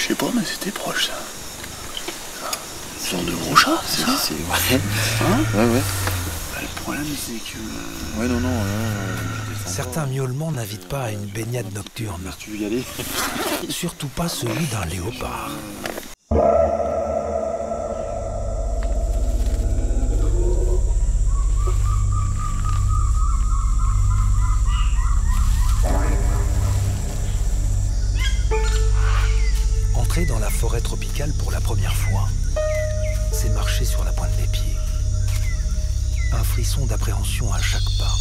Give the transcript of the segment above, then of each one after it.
sais pas, mais c'était proche ça. Une sorte de gros chat, c'est ça? Ouais. Hein? Ouais. Bah, le problème c'est que... Ouais, non. Certains miaulements n'invitent pas à une baignade nocturne. Tu veux y aller? Surtout pas celui d'un léopard. Entrer dans la forêt tropicale pour la première fois, c'est marcher sur la pointe des pieds. Un frisson d'appréhension à chaque pas.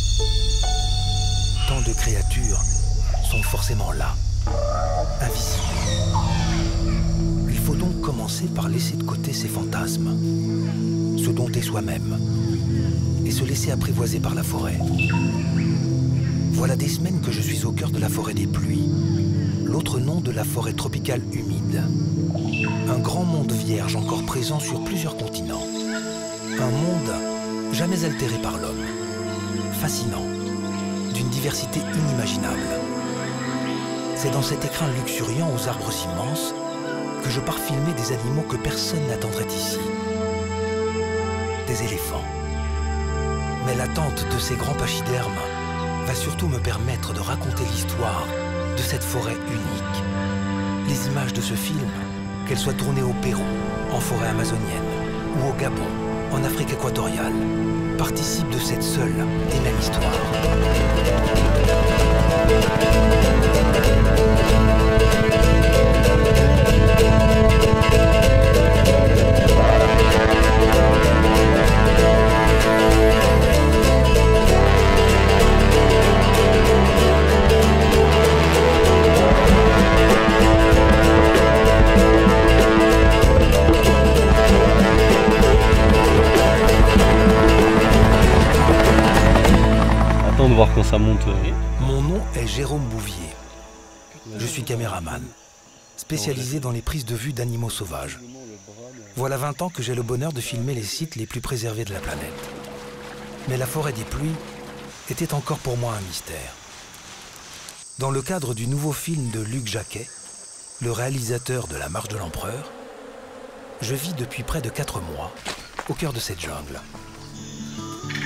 Tant de créatures sont forcément là, invisibles. Il faut donc commencer par laisser de côté ces fantasmes, se dompter soi-même et se laisser apprivoiser par la forêt. Voilà des semaines que je suis au cœur de la forêt des pluies, l'autre nom de la forêt tropicale humide. Un grand monde vierge encore présent sur plusieurs continents. Un monde jamais altéré par l'homme, fascinant, d'une diversité inimaginable. C'est dans cet écrin luxuriant aux arbres immenses que je pars filmer des animaux que personne n'attendrait ici. Des éléphants. Mais l'attente de ces grands pachydermes va surtout me permettre de raconter l'histoire de cette forêt unique. Les images de ce film, qu'elles soient tournées au Pérou, en forêt amazonienne, ou au Gabon, en Afrique équatoriale, participent de cette seule et même histoire. Attends de voir quand ça monte. Mon nom est Jérôme Bouvier. Je suis caméraman, spécialisé dans les prises de vue d'animaux sauvages. Voilà 20 ans que j'ai le bonheur de filmer les sites les plus préservés de la planète. Mais la forêt des pluies était encore pour moi un mystère. Dans le cadre du nouveau film de Luc Jacquet, le réalisateur de La Marche de l'Empereur, je vis depuis près de 4 mois au cœur de cette jungle.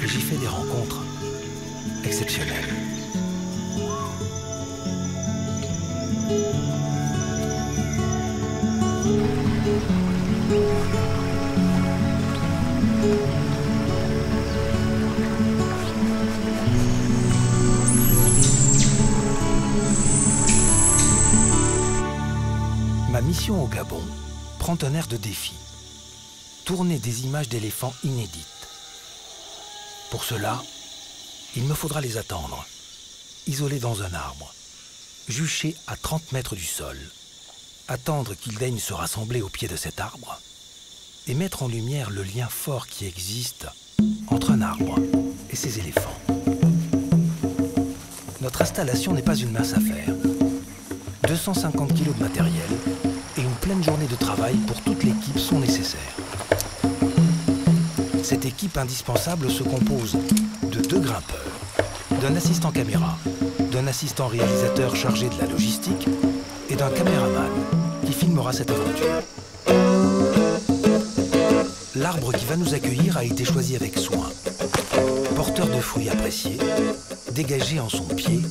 Et j'y fais des rencontres exceptionnelles. Ma mission au Gabon prend un air de défi. Tourner des images d'éléphants inédites. Pour cela, il me faudra les attendre, isolés dans un arbre, juchés à 30 mètres du sol, attendre qu'ils daignent se rassembler au pied de cet arbre et mettre en lumière le lien fort qui existe entre un arbre et ses éléphants. Notre installation n'est pas une mince affaire. 250 kg de matériel et une pleine journée de travail pour toute l'équipe sont nécessaires. Cette équipe indispensable se compose de 2 grimpeurs, d'un assistant caméra, d'un assistant réalisateur chargé de la logistique et d'un caméraman qui filmera cette aventure. L'arbre qui va nous accueillir a été choisi avec soin. Porteur de fruits appréciés, dégagé en son pied,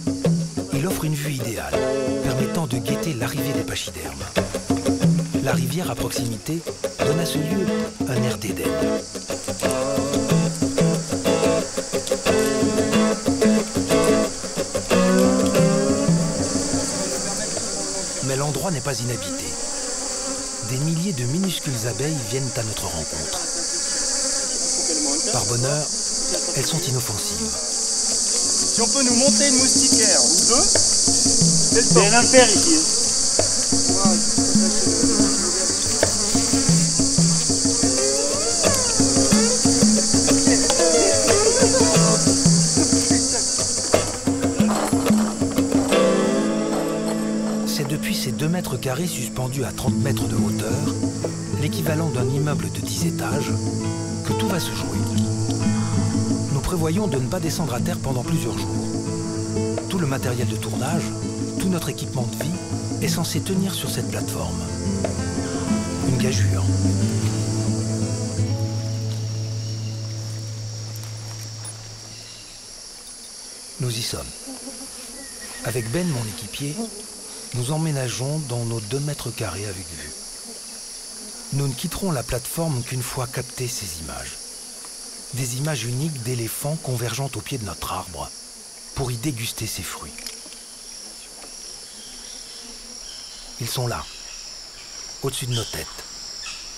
il offre une vue idéale, permettant de guetter l'arrivée des pachydermes. La rivière à proximité donne à ce lieu un air d'Éden. Mais l'endroit n'est pas inhabité. Des milliers de minuscules abeilles viennent à notre rencontre. Par bonheur, elles sont inoffensives. Si on peut nous monter une moustiquaire ou 2, c'est un impair ici. C'est depuis ces 2 mètres carrés suspendus à 30 mètres de hauteur, l'équivalent d'un immeuble de 10 étages, que tout va se jouer. Nous prévoyons de ne pas descendre à terre pendant plusieurs jours. Tout le matériel de tournage Tout notre équipement de vie est censé tenir sur cette plateforme. Une gageure. Nous y sommes. Avec Ben, mon équipier, nous emménageons dans nos 2 mètres carrés avec vue. Nous ne quitterons la plateforme qu'une fois captées ces images. Des images uniques d'éléphants convergeant au pied de notre arbre pour y déguster ses fruits. Ils sont là, au-dessus de nos têtes,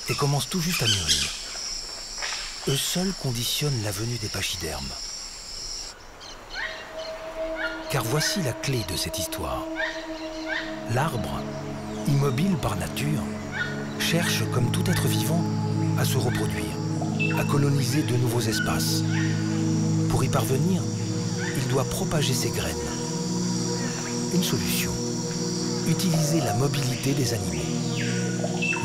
et commencent tout juste à mûrir. Eux seuls conditionnent la venue des pachydermes. Car voici la clé de cette histoire. L'arbre, immobile par nature, cherche, comme tout être vivant, à se reproduire, à coloniser de nouveaux espaces. Pour y parvenir, il doit propager ses graines. Une solution, utiliser la mobilité des animaux.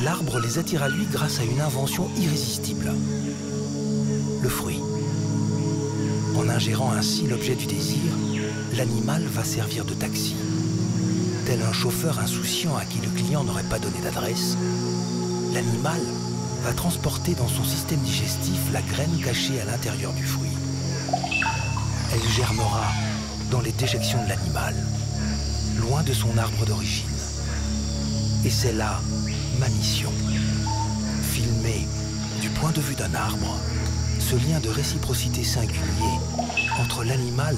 L'arbre les attire à lui grâce à une invention irrésistible, le fruit. En ingérant ainsi l'objet du désir, l'animal va servir de taxi. Tel un chauffeur insouciant à qui le client n'aurait pas donné d'adresse, l'animal va transporter dans son système digestif la graine cachée à l'intérieur du fruit. Elle germera dans les déjections de l'animal, loin de son arbre d'origine. Et c'est là ma mission. Filmer, du point de vue d'un arbre, ce lien de réciprocité singulier entre l'animal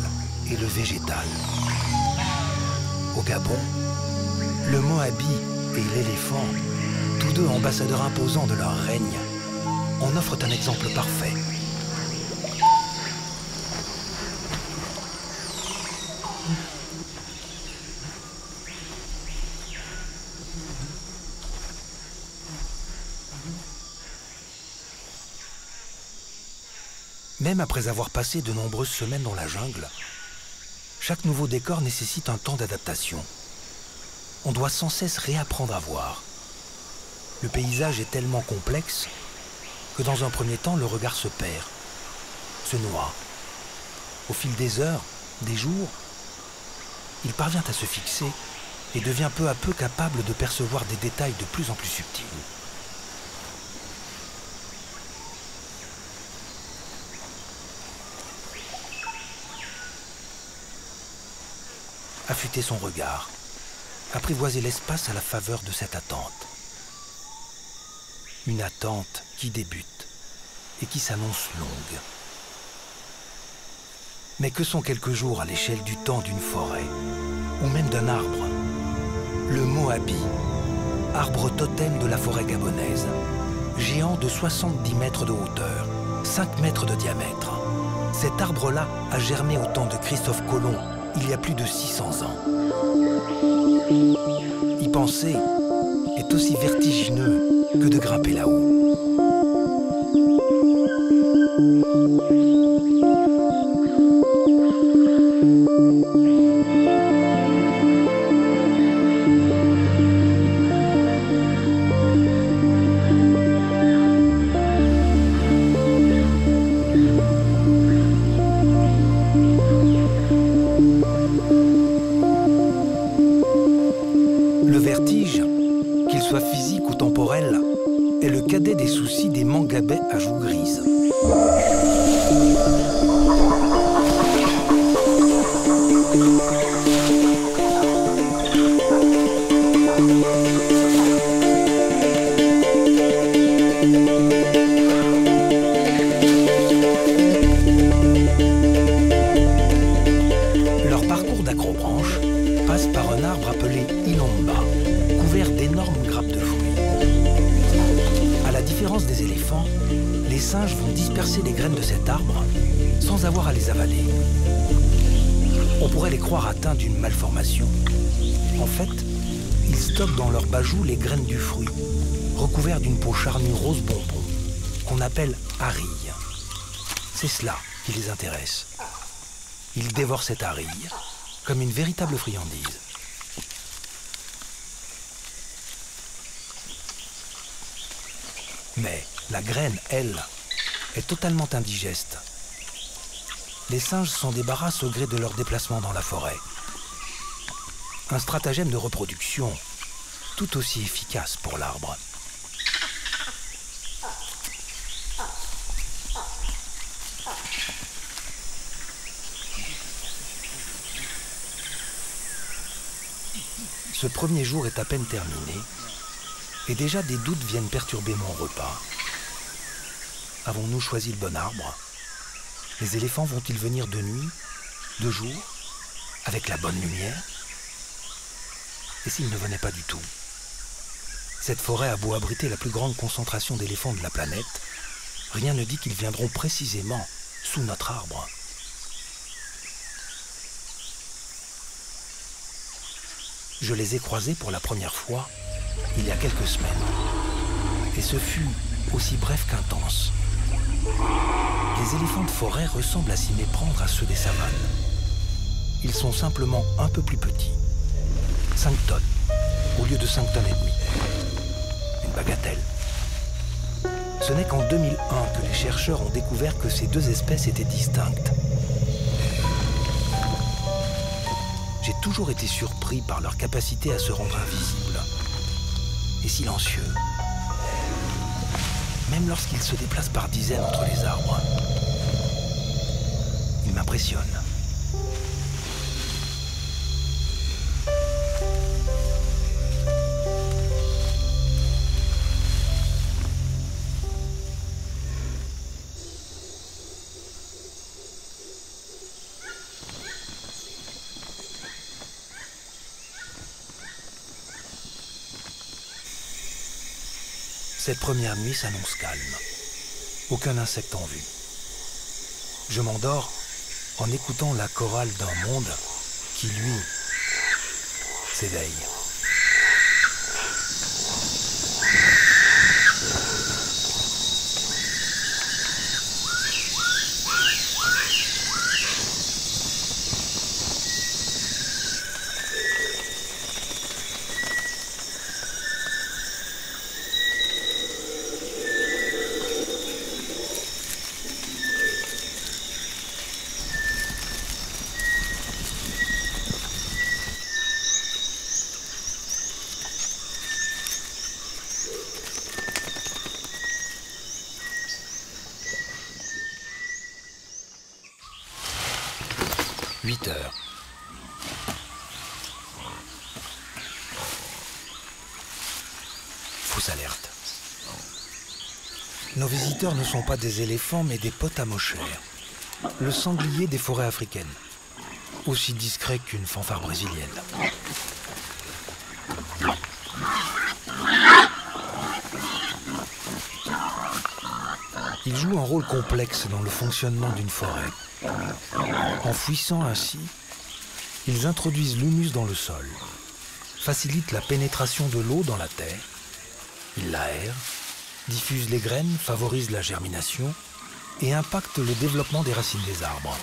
et le végétal. Au Gabon, le Moabi et l'éléphant, tous deux ambassadeurs imposants de leur règne, en offrent un exemple parfait. Même après avoir passé de nombreuses semaines dans la jungle, chaque nouveau décor nécessite un temps d'adaptation. On doit sans cesse réapprendre à voir. Le paysage est tellement complexe que dans un premier temps, le regard se perd, se noie. Au fil des heures, des jours, il parvient à se fixer et devient peu à peu capable de percevoir des détails de plus en plus subtils. Affûter son regard, apprivoiser l'espace à la faveur de cette attente. Une attente qui débute et qui s'annonce longue. Mais que sont quelques jours à l'échelle du temps d'une forêt, ou même d'un arbre? Le Moabi, arbre totem de la forêt gabonaise, géant de 70 mètres de hauteur, 5 mètres de diamètre. Cet arbre-là a germé au temps de Christophe Colomb, il y a plus de 600 ans. Y penser est aussi vertigineux que de grimper là-haut. Le vertige, qu'il soit physique ou temporel, est le cadet des soucis des mangabais à joues grises. Leur parcours d'acrobranche passe par un arbre appelé Ilomba, couvert d'énormes grappes de fruits. À la différence des éléphants, les singes vont disperser les graines de cet arbre sans avoir à les avaler. On pourrait les croire atteints d'une malformation. En fait, ils stockent dans leur bajou les graines du fruit, recouverts d'une peau charnue rose bonbon, qu'on appelle arille. C'est cela qui les intéresse. Ils dévorent cette arille comme une véritable friandise. Mais la graine, elle, est totalement indigeste. Les singes s'en débarrassent au gré de leur déplacement dans la forêt. Un stratagème de reproduction tout aussi efficace pour l'arbre. Ce premier jour est à peine terminé et déjà des doutes viennent perturber mon repas. Avons-nous choisi le bon arbre? Les éléphants vont-ils venir de nuit, de jour, avec la bonne lumière? Et s'ils ne venaient pas du tout? Cette forêt a beau abriter la plus grande concentration d'éléphants de la planète, rien ne dit qu'ils viendront précisément sous notre arbre. Je les ai croisés pour la première fois il y a quelques semaines. Et ce fut aussi bref qu'intense. Les éléphants de forêt ressemblent à s'y méprendre à ceux des savanes. Ils sont simplement un peu plus petits. 5 tonnes, au lieu de 5 tonnes et demie. Une bagatelle. Ce n'est qu'en 2001 que les chercheurs ont découvert que ces deux espèces étaient distinctes. J'ai toujours été surpris par leur capacité à se rendre invisibles et silencieux, même lorsqu'ils se déplacent par dizaines entre les arbres. Ils m'impressionnent. Cette première nuit s'annonce calme. Aucun insecte en vue. Je m'endors en écoutant la chorale d'un monde qui, lui, s'éveille. Heures. Fausse alerte. Nos visiteurs ne sont pas des éléphants, mais des potamochères, le sanglier des forêts africaines, aussi discret qu'une fanfare brésilienne. Ils jouent un rôle complexe dans le fonctionnement d'une forêt. En fouissant ainsi, ils introduisent l'humus dans le sol, facilitent la pénétration de l'eau dans la terre, ils l'aèrent, diffusent les graines, favorisent la germination et impactent le développement des racines des arbres.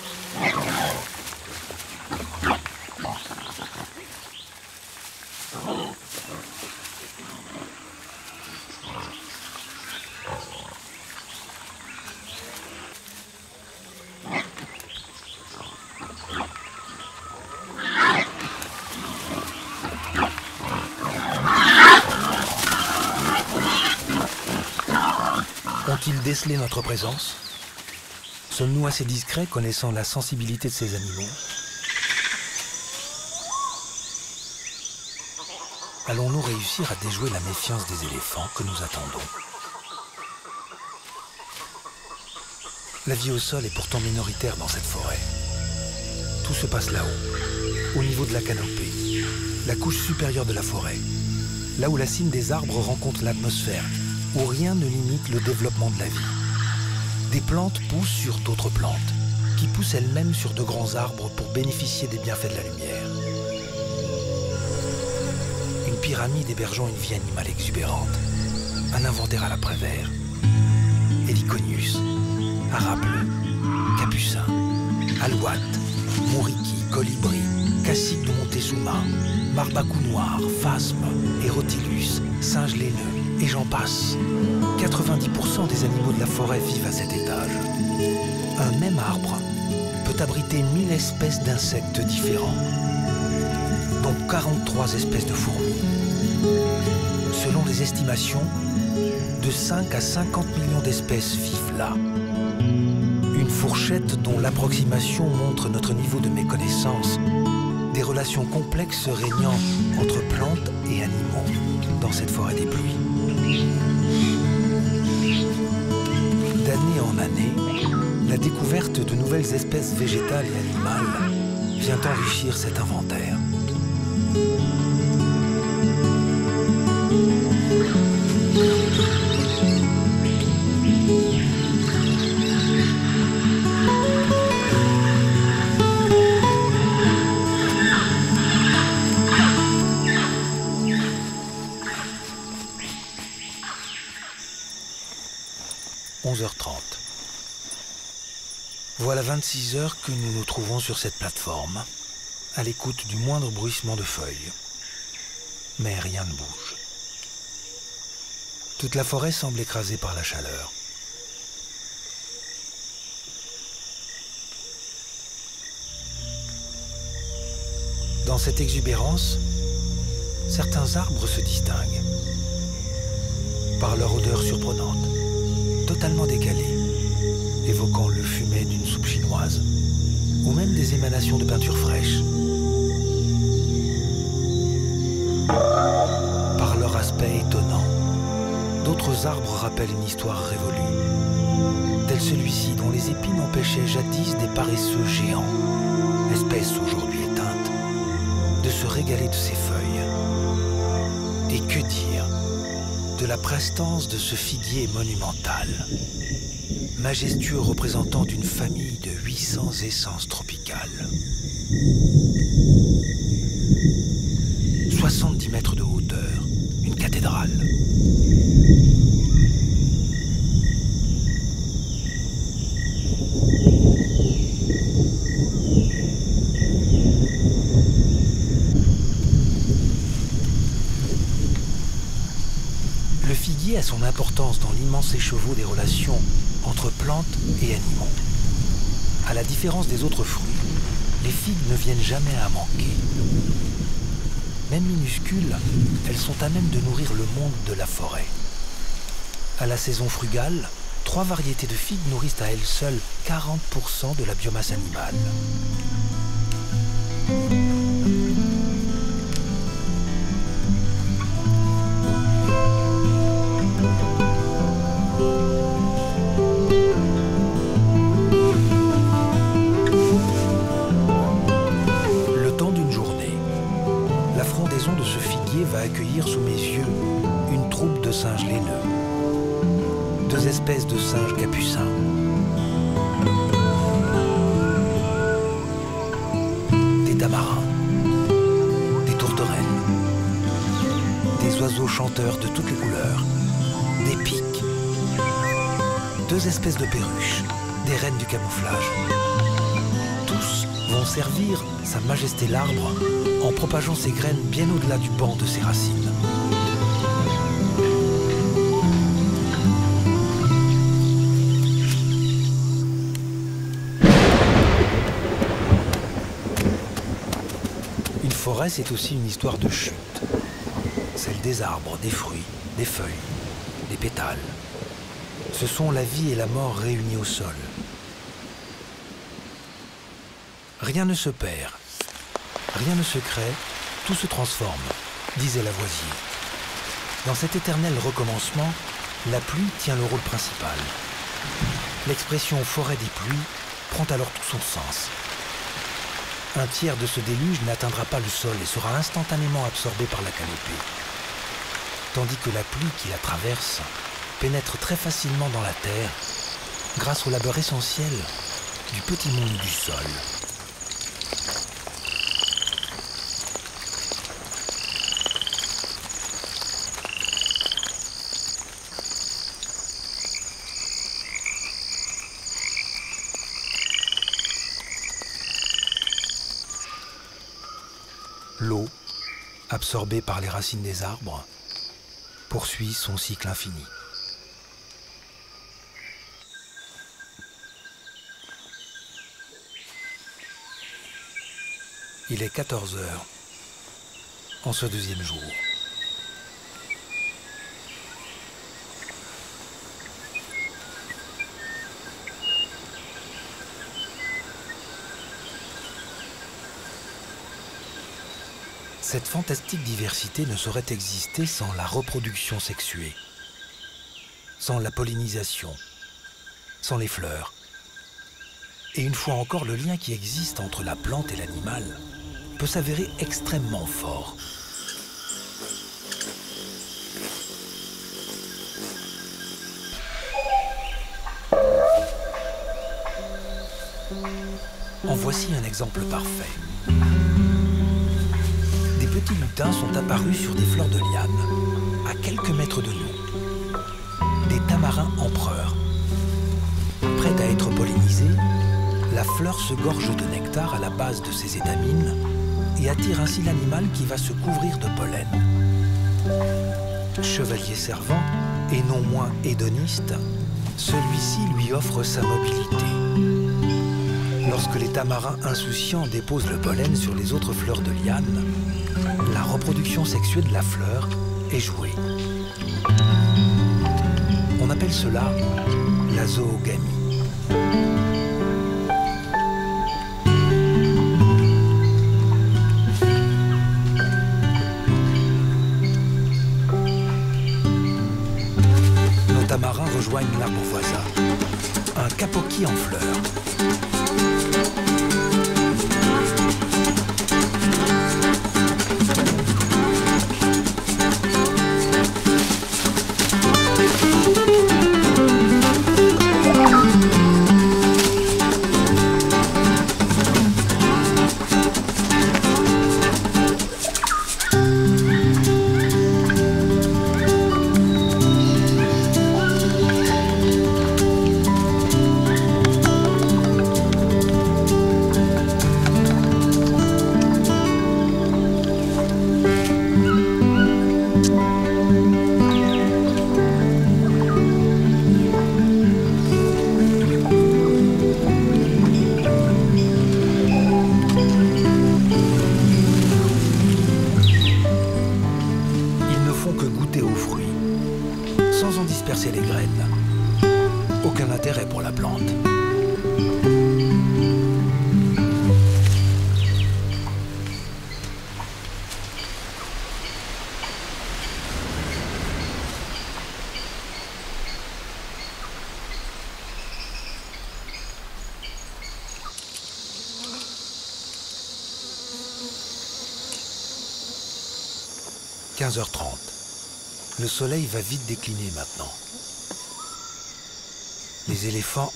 Ont-ils décelé notre présence? Sommes-nous assez discrets connaissant la sensibilité de ces animaux? Allons-nous réussir à déjouer la méfiance des éléphants que nous attendons? La vie au sol est pourtant minoritaire dans cette forêt. Tout se passe là-haut, au niveau de la canopée, la couche supérieure de la forêt, là où la cime des arbres rencontre l'atmosphère, où rien ne limite le développement de la vie. Des plantes poussent sur d'autres plantes, qui poussent elles-mêmes sur de grands arbres pour bénéficier des bienfaits de la lumière. Une pyramide hébergeant une vie animale exubérante, un inventaire à la Prévert, Heliconius, Arabe bleu, capucin, alouette, mouriki, colibri, cacique de Montezuma, marbacou noir, phasme, Erotilus, singe laineux, et j'en passe. 90% des animaux de la forêt vivent à cet étage. Un même arbre peut abriter 1000 espèces d'insectes différents. dont 43 espèces de fourmis. Selon les estimations, de 5 à 50 millions d'espèces vivent là. Une fourchette dont l'approximation montre notre niveau de méconnaissance des relations complexes régnant entre plantes et animaux dans cette forêt des pluies. D'année en année, la découverte de nouvelles espèces végétales et animales vient enrichir cet inventaire. Voilà 26 heures que nous nous trouvons sur cette plateforme, à l'écoute du moindre bruissement de feuilles. Mais rien ne bouge. Toute la forêt semble écrasée par la chaleur. Dans cette exubérance, certains arbres se distinguent par leur odeur surprenante, totalement décalée, évoquant le fumet d'une soupe chinoise, ou même des émanations de peinture fraîche. Par leur aspect étonnant, d'autres arbres rappellent une histoire révolue, tel celui-ci dont les épines empêchaient jadis des paresseux géants, espèce aujourd'hui éteinte, de se régaler de ses feuilles. Et que dire de la prestance de ce figuier monumental, majestueux représentant d'une famille de 800 essences tropicales. 70 mètres de hauteur, une cathédrale. Le figuier a son importance dans l'immense écheveau des relations entre plantes et animaux. À la différence des autres fruits, les figues ne viennent jamais à manquer. Même minuscules, elles sont à même de nourrir le monde de la forêt. À la saison frugale, 3 variétés de figues nourrissent à elles seules 40% de la biomasse animale. De ce figuier va accueillir sous mes yeux une troupe de singes laineux, 2 espèces de singes capucins, des tamarins, des tourterelles, des oiseaux chanteurs de toutes les couleurs, des pics, 2 espèces de perruches, des reines du camouflage. Tous vont servir Sa Majesté l'arbre en propageant ses graines bien au-delà du banc de ses racines. Une forêt, c'est aussi une histoire de chute. Celle des arbres, des fruits, des feuilles, des pétales. Ce sont la vie et la mort réunies au sol. Rien ne se perd, rien ne se crée, tout se transforme, disait Lavoisier. Dans cet éternel recommencement, la pluie tient le rôle principal. L'expression « forêt des pluies » prend alors tout son sens. Un tiers de ce déluge n'atteindra pas le sol et sera instantanément absorbé par la canopée. Tandis que la pluie qui la traverse pénètre très facilement dans la terre grâce au labeur essentiel du petit monde du sol. L'eau, absorbée par les racines des arbres, poursuit son cycle infini. Il est 14 heures en ce deuxième jour. Cette fantastique diversité ne saurait exister sans la reproduction sexuée, sans la pollinisation, sans les fleurs. Et une fois encore, le lien qui existe entre la plante et l'animal peut s'avérer extrêmement fort. En voici un exemple parfait. Des petits lutins sont apparus sur des fleurs de liane, à quelques mètres de nous. Des tamarins empereurs. Prêtes à être pollinisées, la fleur se gorge de nectar à la base de ses étamines et attire ainsi l'animal qui va se couvrir de pollen. Chevalier servant et non moins hédoniste, celui-ci lui offre sa mobilité. Lorsque les tamarins insouciants déposent le pollen sur les autres fleurs de liane, la reproduction sexuelle de la fleur est jouée. On appelle cela la zoogamie. Nos tamarins rejoignent l'arbre voisin, un capoki en fleurs. Disperser les graines. Aucun intérêt pour la plante. « 15h30. Le soleil va vite décliner maintenant. Les éléphants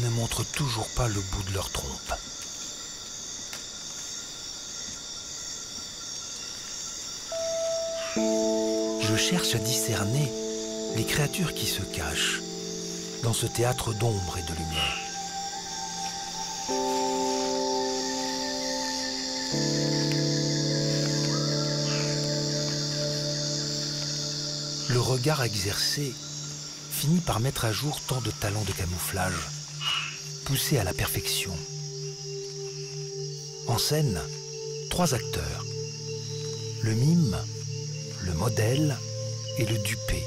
ne montrent toujours pas le bout de leur trompe. Je cherche à discerner les créatures qui se cachent dans ce théâtre d'ombre et de lumière. Le regard exercé finit par mettre à jour tant de talents de camouflage, poussés à la perfection. En scène, 3 acteurs. Le mime, le modèle et le dupé.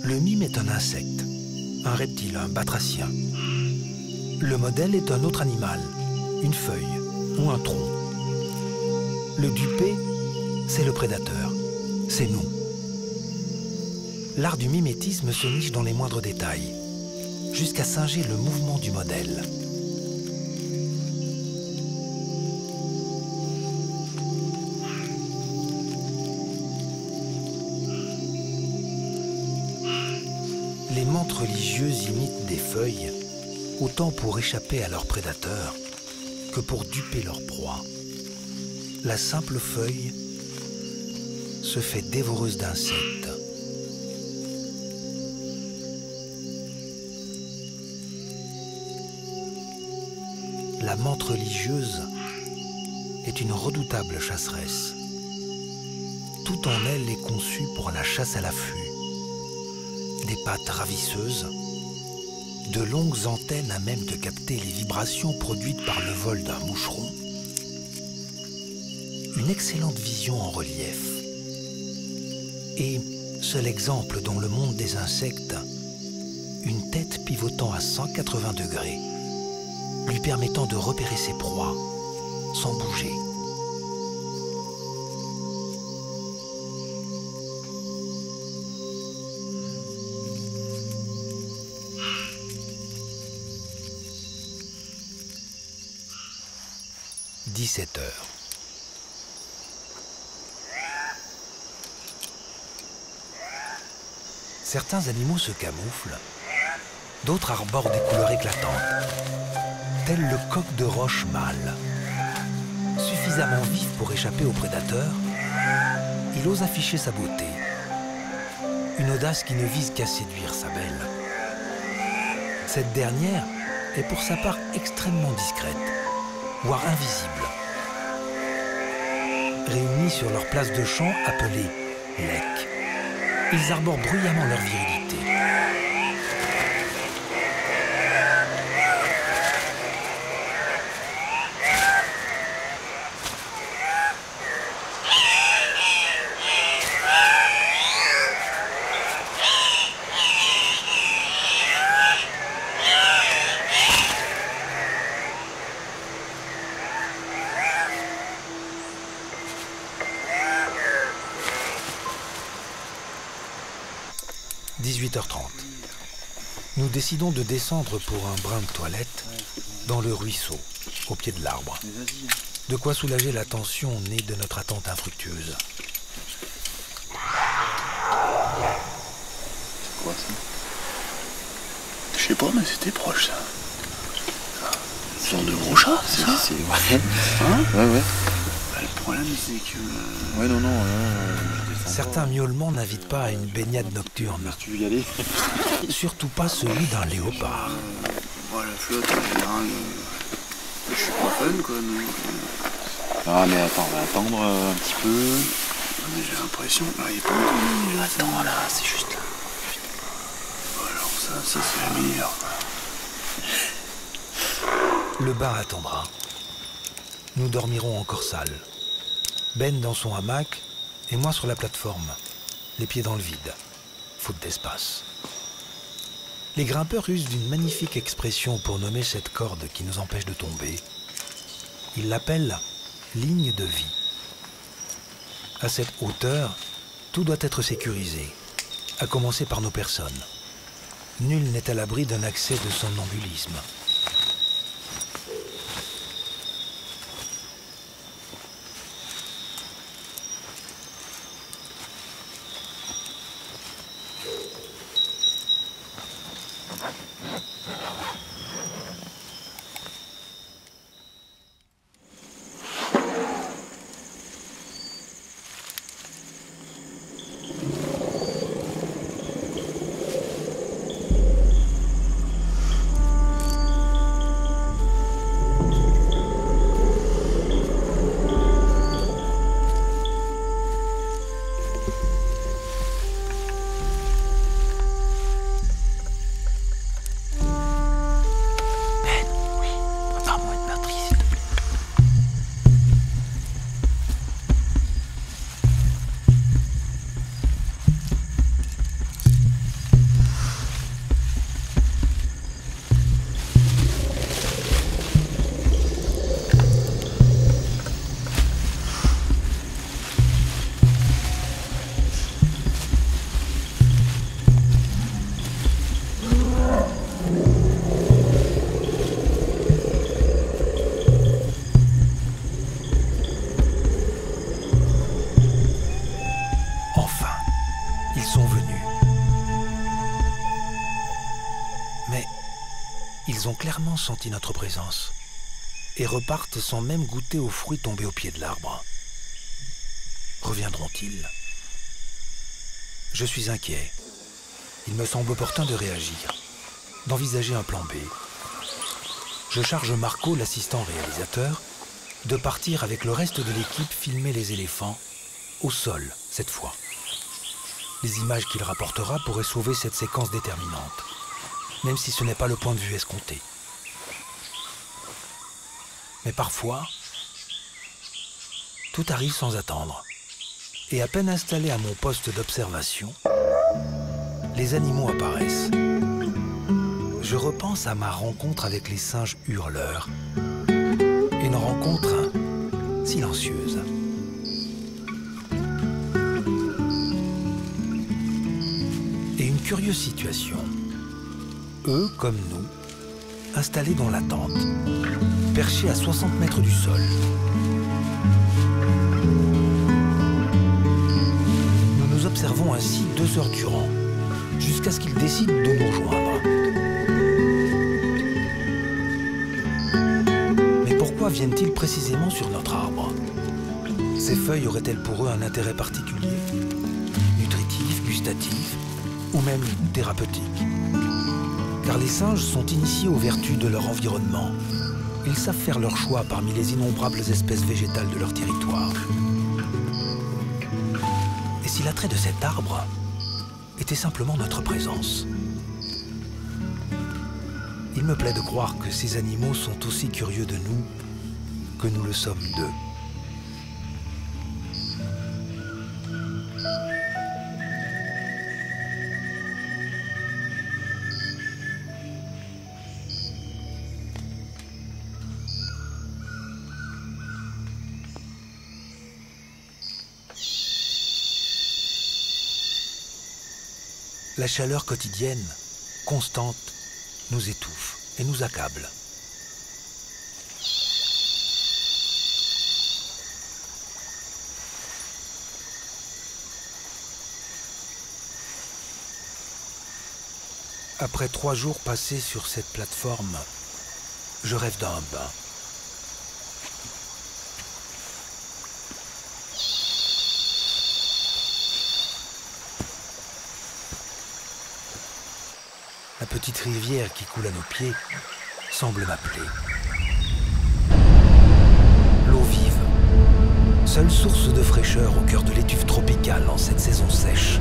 Le mime est un insecte, un reptile, un batracien. Le modèle est un autre animal, une feuille ou un tronc. Le dupé, c'est le prédateur, c'est nous. L'art du mimétisme se niche dans les moindres détails, jusqu'à singer le mouvement du modèle. Les mantes religieuses imitent des feuilles, autant pour échapper à leurs prédateurs que pour duper leur proie. La simple feuille se fait dévoreuse d'insectes. La menthe religieuse est une redoutable chasseresse. Tout en elle est conçu pour la chasse à l'affût. Des pattes ravisseuses, de longues antennes à même de capter les vibrations produites par le vol d'un moucheron, une excellente vision en relief et, seul exemple dans le monde des insectes, une tête pivotant à 180 degrés, lui permettant de repérer ses proies sans bouger. « 17 heures. Certains animaux se camouflent, d'autres arborent des couleurs éclatantes, tel le coq de roche mâle. Suffisamment vif pour échapper aux prédateurs, il ose afficher sa beauté, une audace qui ne vise qu'à séduire sa belle. Cette dernière est pour sa part extrêmement discrète, voire invisible. Réunis sur leur place de chant appelée lek, ils arborent bruyamment leur virilité. « 18h30. Nous décidons de descendre pour un brin de toilette dans le ruisseau, au pied de l'arbre. De quoi soulager la tension née de notre attente infructueuse. C'est quoi ça? Je sais pas, mais c'était proche ça. Une sorte de gros chat, c'est ça? Ouais. Hein? Ouais. Bah, le problème c'est que... Ouais, non. Certains miaulements n'invitent pas à une baignade nocturne. Tu veux y aller? Surtout pas celui d'un léopard. La flotte, en général, je suis pas fan quoi. Donc, Ah, mais attends, on va attendre un petit peu. mais j'ai l'impression... Là, il est pas encore... Attends, là, c'est juste là. Alors ça c'est la meilleure. Le bain attendra. Nous dormirons encore sales. Ben dans son hamac et moi sur la plateforme, les pieds dans le vide, faute d'espace. Les grimpeurs usent d'une magnifique expression pour nommer cette corde qui nous empêche de tomber. Ils l'appellent ligne de vie. À cette hauteur, tout doit être sécurisé, à commencer par nos personnes. Nul n'est à l'abri d'un accès de somnambulisme. Ils ont clairement senti notre présence et repartent sans même goûter aux fruits tombés au pied de l'arbre. Reviendront-ils? Je suis inquiet. Il me semble opportun de réagir, d'envisager un plan B. Je charge Marco, l'assistant réalisateur, de partir avec le reste de l'équipe filmer les éléphants, au sol cette fois. Les images qu'il rapportera pourraient sauver cette séquence déterminante. même si ce n'est pas le point de vue escompté. Mais parfois, tout arrive sans attendre. Et à peine installé à mon poste d'observation, les animaux apparaissent. Je repense à ma rencontre avec les singes hurleurs. Une rencontre silencieuse. Et une curieuse situation. Eux, comme nous, installés dans la tente, perchés à 60 mètres du sol. Nous nous observons ainsi 2 heures durant, jusqu'à ce qu'ils décident de nous rejoindre. Mais pourquoi viennent-ils précisément sur notre arbre? Ces feuilles auraient-elles pour eux un intérêt particulier? Nutritif, gustatif, ou même thérapeutique? Car les singes sont initiés aux vertus de leur environnement. Ils savent faire leur choix parmi les innombrables espèces végétales de leur territoire. Et si l'attrait de cet arbre était simplement notre présence? Il me plaît de croire que ces animaux sont aussi curieux de nous que nous le sommes d'eux. La chaleur quotidienne, constante, nous étouffe et nous accable. Après 3 jours passés sur cette plateforme, je rêve d'un bain. La petite rivière qui coule à nos pieds semble m'appeler. L'eau vive, seule source de fraîcheur au cœur de l'étuve tropicale en cette saison sèche.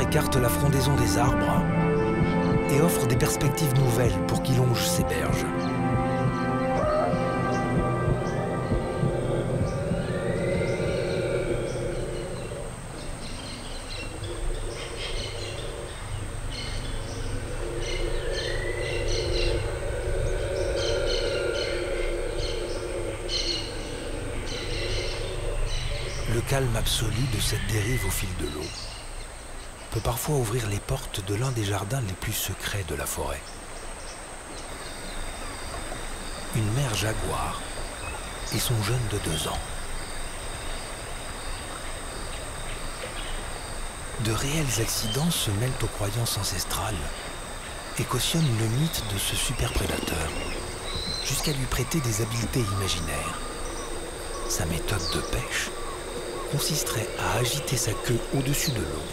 Écarte la frondaison des arbres et offre des perspectives nouvelles pour qui longe ces berges. Le calme absolu de cette dérive au fil de l'eau peut parfois ouvrir les portes de l'un des jardins les plus secrets de la forêt. Une mère jaguar et son jeune de 2 ans. De réels accidents se mêlent aux croyances ancestrales et cautionnent le mythe de ce super prédateur, jusqu'à lui prêter des habiletés imaginaires. Sa méthode de pêche consisterait à agiter sa queue au-dessus de l'eau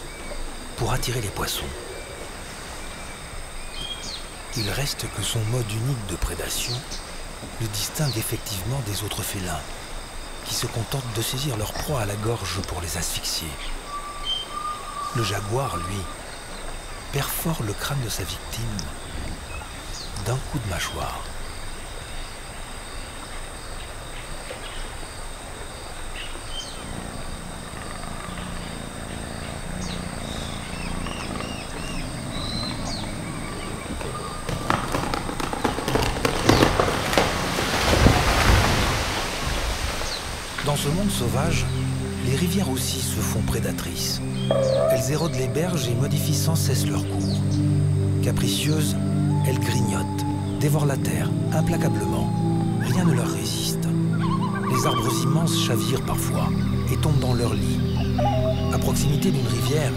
pour attirer les poissons. Il reste que son mode unique de prédation le distingue effectivement des autres félins, qui se contentent de saisir leur proie à la gorge pour les asphyxier. Le jaguar, lui, perfore le crâne de sa victime d'un coup de mâchoire. Dans ce monde sauvage, les rivières aussi se font prédatrices. Elles érodent les berges et modifient sans cesse leur cours. Capricieuses, elles grignotent, dévorent la terre, implacablement. Rien ne leur résiste. Les arbres immenses chavirent parfois et tombent dans leur lit, À proximité d'une rivière,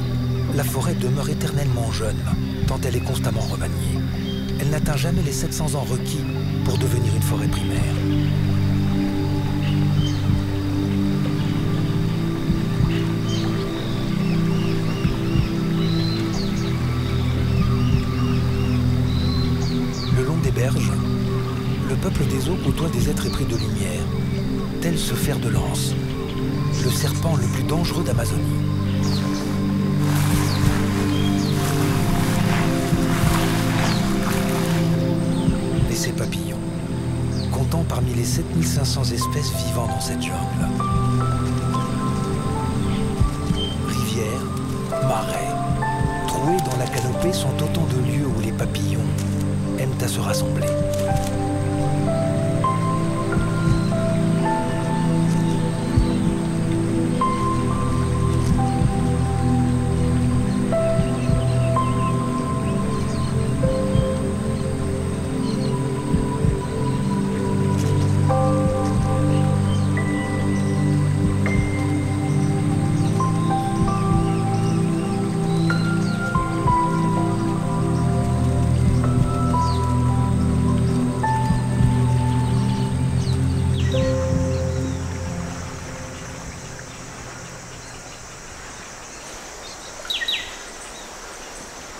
la forêt demeure éternellement jeune, tant elle est constamment remaniée. Elle n'atteint jamais les 700 ans requis pour devenir une forêt primaire. Le long des berges, le peuple des eaux côtoie des êtres épris de lumière, tel ce fer de lance, le serpent le plus dangereux d'Amazonie. Et ces papillons, comptant parmi les 7500 espèces vivant dans cette jungle. Rivières, marais, trouées dans la canopée sont autant de lieux où les papillons aiment à se rassembler.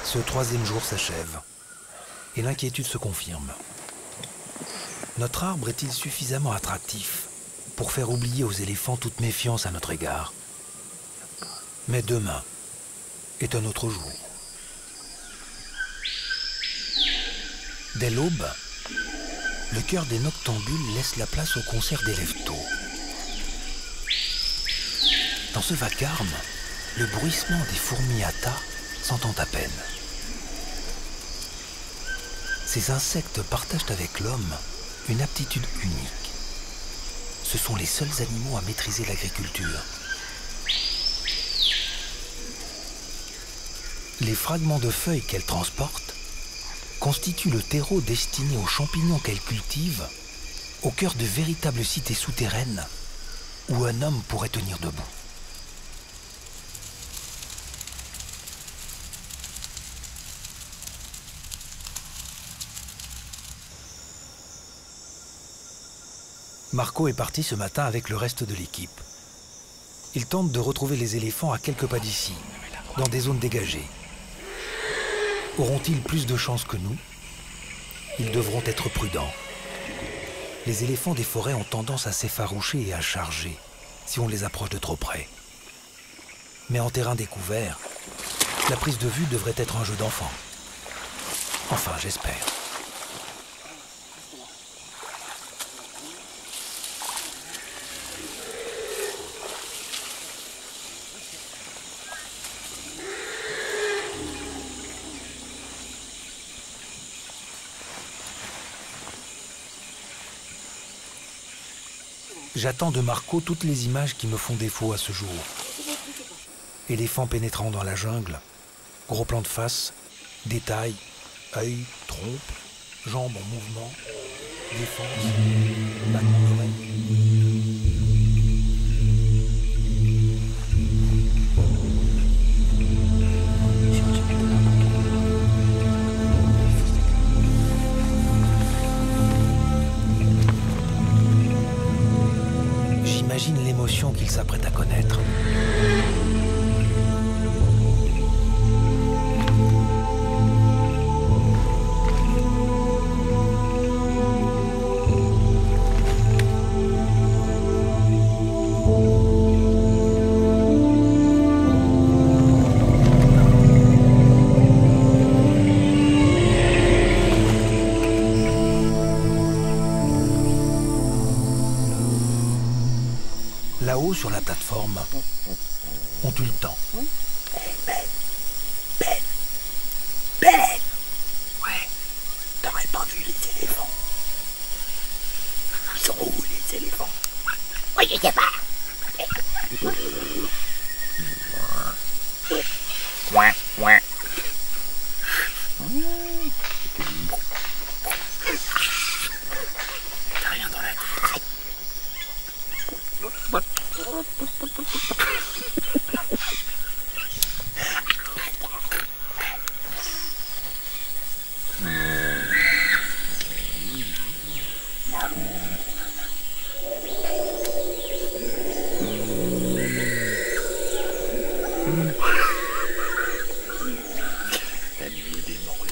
Ce troisième jour s'achève et l'inquiétude se confirme. Notre arbre est-il suffisamment attractif pour faire oublier aux éléphants toute méfiance à notre égard? Mais demain est un autre jour. Dès l'aube, le cœur des noctambules laisse la place au concert des lève-tôt. Dans ce vacarme, le bruissement des fourmis à tas s'entend à peine. Ces insectes partagent avec l'homme une aptitude unique. Ce sont les seuls animaux à maîtriser l'agriculture. Les fragments de feuilles qu'elles transportent constituent le terreau destiné aux champignons qu'elles cultivent au cœur de véritables cités souterraines où un homme pourrait tenir debout. Marco est parti ce matin avec le reste de l'équipe. Il tente de retrouver les éléphants à quelques pas d'ici, dans des zones dégagées. Auront-ils plus de chance que nous? Ils devront être prudents. Les éléphants des forêts ont tendance à s'effaroucher et à charger si on les approche de trop près. Mais en terrain découvert, la prise de vue devrait être un jeu d'enfant. Enfin, j'espère. J'attends de Marco toutes les images qui me font défaut à ce jour. Éléphant pénétrant dans la jungle, gros plan de face, détails, œil, trompe, jambes en mouvement, défense, battement d'oreille. J'imagine l'émotion qu'il s'apprête à connaître. Là-haut, sur la plateforme, ont eu le temps. Ben Ouais, t'aurais pas vu les éléphants. Ils sont où les éléphants? Oui, je sais pas. Ouais. T'as rien dans la tête. La nuit des morts.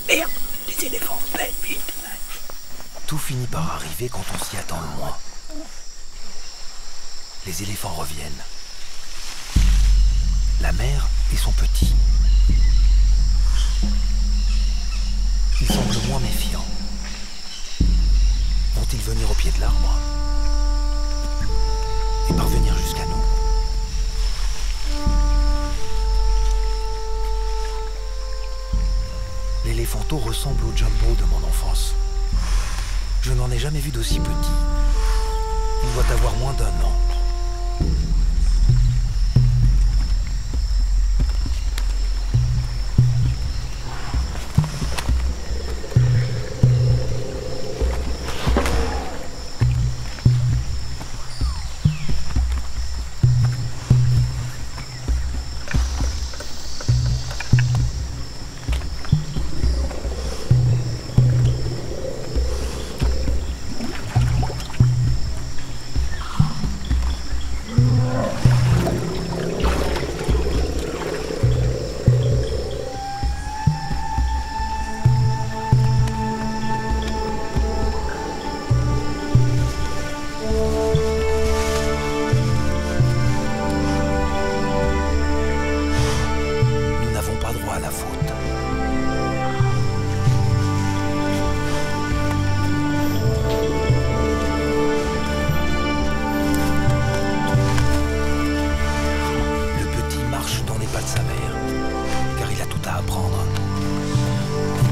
Merde, les éléphants, bête, vite. Tout finit par arriver quand on s'y attend le moins. Les éléphants reviennent. La mère et son petit. Ils semblent moins méfiants. Vont-ils venir au pied de l'arbre et parvenir jusqu'à nous? L'éléphanto ressemble au Jumbo de mon enfance. Je n'en ai jamais vu d'aussi petit. Il doit avoir moins d'1 an.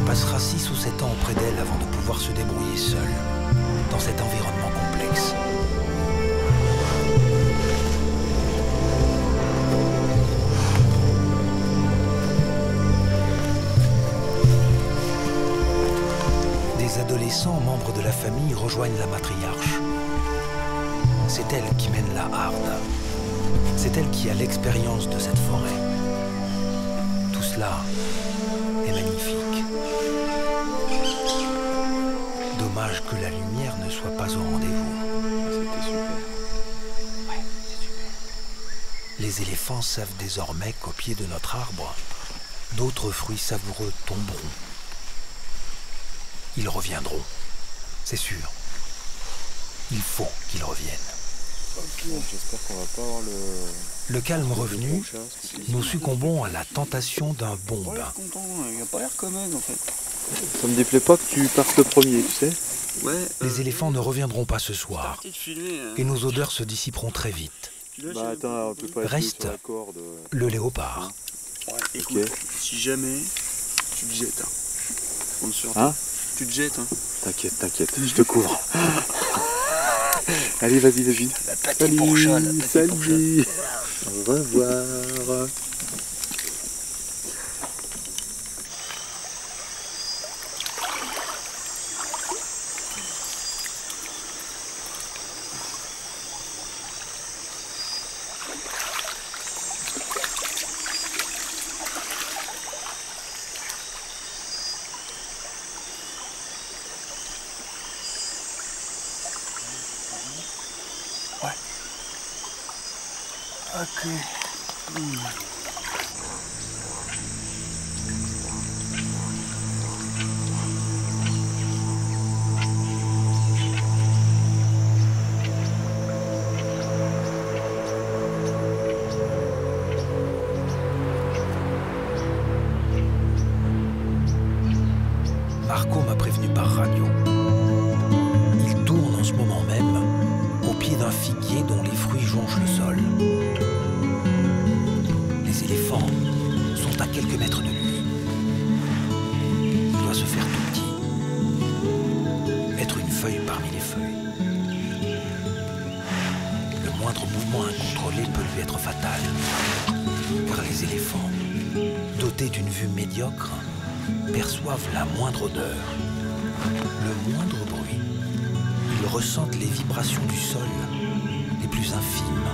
Passera 6 ou 7 ans auprès d'elle avant de pouvoir se débrouiller seul dans cet environnement complexe. Des adolescents membres de la famille rejoignent la matriarche. C'est elle qui mène la harde. C'est elle qui a l'expérience de cette forêt. Tout cela est magnifique. Dommage que la lumière ne soit pas au rendez-vous. C'était super. Ouais, c'est super. Les éléphants savent désormais qu'au pied de notre arbre, d'autres fruits savoureux tomberont. Ils reviendront, c'est sûr. Il faut qu'ils reviennent. Okay. J'espère qu'on va pas avoir le calme revenu, nous succombons à la tentation d'un bombe. Il a l'air content, il a pas l'air commode en fait. Ça me déplaît pas que tu partes le premier, tu sais. Ouais. Les éléphants ne reviendront pas ce soir. Et nos odeurs se dissiperont très vite. Bah attends, on peut pas reste sur la corde. Le léopard. Ouais, écoute, okay. Si jamais tu te jettes, compte sur toi. Tu te jettes. T'inquiète, t'inquiète, je te couvre. Allez, vas-y, David. La pâté pour chat, la pâté pour chat. Au revoir. Ouais. Ok. Marco m'a prévenu par radio. Il tourne en ce moment même au pied d'un figuier dont les fruits jonchent le sol. Les éléphants sont à quelques mètres de lui. Il doit se faire tout petit. Être une feuille parmi les feuilles. Le moindre mouvement incontrôlé peut lui être fatal. Car les éléphants, dotés d'une vue médiocre, perçoivent la moindre odeur, le moindre bruit. Ils ressentent les vibrations du sol les plus infimes.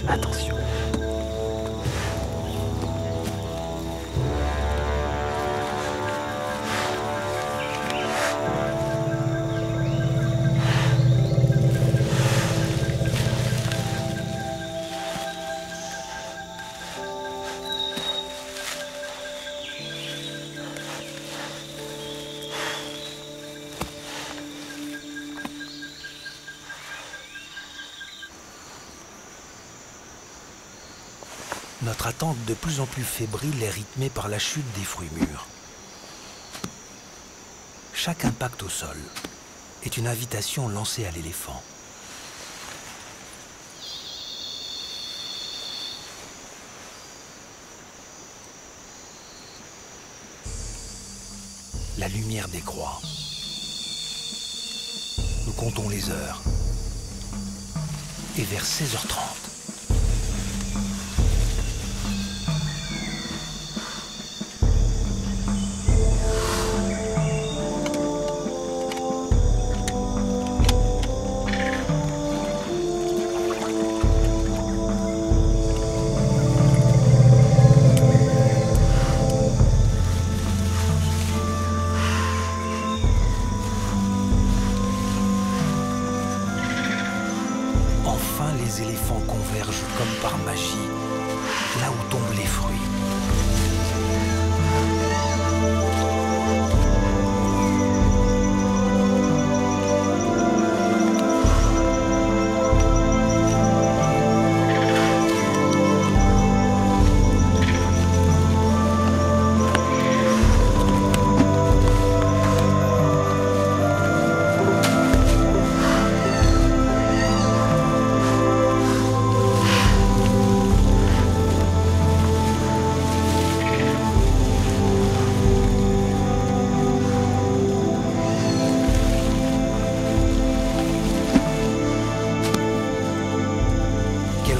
Attention. Notre attente de plus en plus fébrile est rythmée par la chute des fruits mûrs. Chaque impact au sol est une invitation lancée à l'éléphant. La lumière décroît. Nous comptons les heures. Et vers 16h30, les éléphants convergent comme par magie, là où tombent les fruits.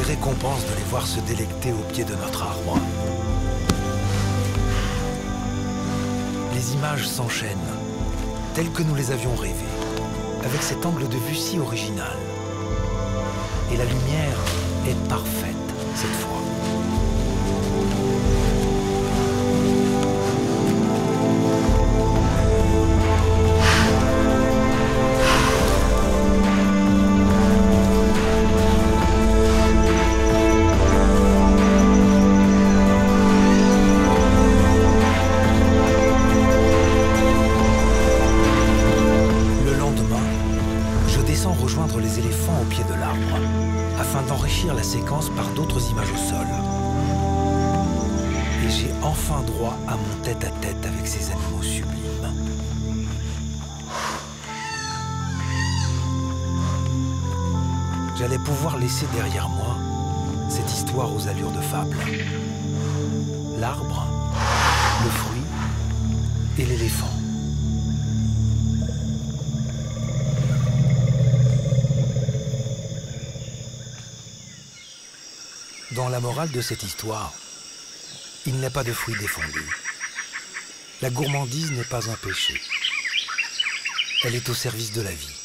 Récompense de les voir se délecter au pied de notre arbre. Les images s'enchaînent, telles que nous les avions rêvées, avec cet angle de vue si original. Et la lumière est parfaite cette fois. Rejoindre les éléphants au pied de l'arbre, afin d'enrichir la séquence par d'autres images au sol. Et j'ai enfin droit à mon tête-à-tête avec ces animaux sublimes. J'allais pouvoir laisser derrière moi cette histoire aux allures de fable. L'arbre, le fruit et l'éléphant. Dans la morale de cette histoire, il n'est pas de fruits défendus. La gourmandise n'est pas un péché. Elle est au service de la vie.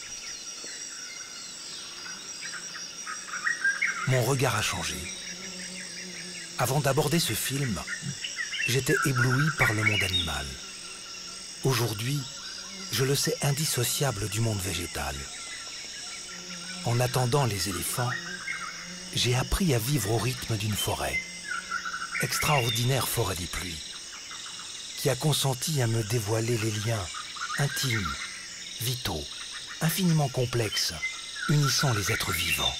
Mon regard a changé. Avant d'aborder ce film, j'étais ébloui par le monde animal. Aujourd'hui, je le sais indissociable du monde végétal. En attendant les éléphants, j'ai appris à vivre au rythme d'une forêt, extraordinaire forêt des pluies, qui a consenti à me dévoiler les liens intimes, vitaux, infiniment complexes, unissant les êtres vivants.